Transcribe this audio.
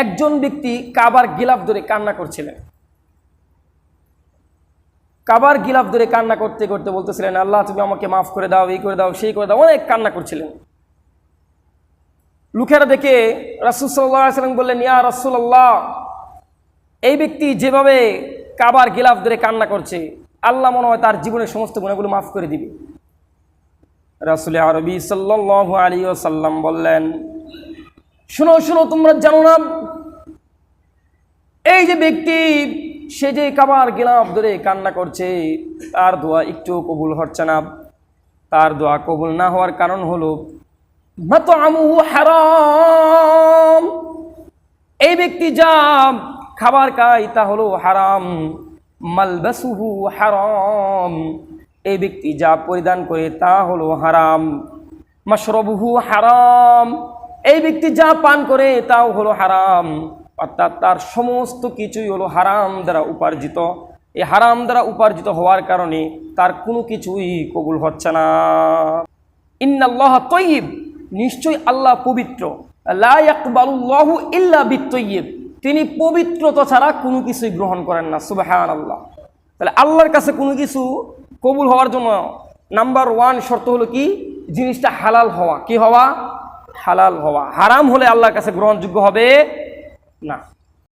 একজন ব্যক্তি কাবার গিলাফ ধরে কান্না করছিলেন। কাবার গিলাফ ধরে কান্না করতে করতে বলতেছিলেন, আল্লাহ তুমি আমাকে মাফ করে দাও, এই করে দাও, সেই করে দাও, অনেক কান্না করছিলেন। লোকেরা দেখে রাসূল সাল্লাল্লাহু আলাইহি ওয়াসাল্লাম বললেন, ইয়া রাসূলুল্লাহ, এই ব্যক্তি যেভাবে কাবার গিলাফ ধরে কান্না করছে, আল্লাহ মনে হয় তার জীবনের সমস্ত গুনাহগুলো মাফ করে দিবে। রাসূল আরবি সাল্লাল্লাহু আলাইহি ওয়াসাল্লাম বললেন, শুনো শুনো, তোমরা জানো না এই যে ব্যক্তি সে যে কাবার গিলাফ ধরে কান্না করছে, তার দোয়া একটু কবুল হচ্ছে না। তার দোয়া কবুল না হওয়ার কারণ হলো মাতআমুহু হারাম, এই ব্যক্তি যা খাবার খায় তা হলো হারাম। মালবাসুহু হারাম, এই ব্যক্তি যা পরিধান করে তা হলো হারাম। মাশরাবুহু হারাম, এই ব্যক্তি যা পান করে তাও হলো হারাম। অর্থাৎ তার সমস্ত কিছুই হলো হারাম দ্বারা উপার্জিত। এই হারাম দ্বারা উপার্জিত হওয়ার কারণে তার কোনো কিছুই কবুল হচ্ছে না। ইন্নাল্লাহ তাইয়্যিব, নিশ্চয়ই আল্লাহ পবিত্র। লা ইয়াকবালুল্লাহু ইল্লা বিত-তাইয়্যিব, তিনি পবিত্রতা ছাড়া কোনো কিছুই গ্রহণ করেন না। সুবহানাল্লাহ। তাহলে আল্লাহর কাছে কোনো কিছু কবুল হওয়ার জন্য নাম্বার 1 শর্ত হলো কি? জিনিসটা হালাল হওয়া। কি হওয়া? হালাল হওয়া। হারাম হলে আল্লাহর কাছে গ্রহণযোগ্য হবে না।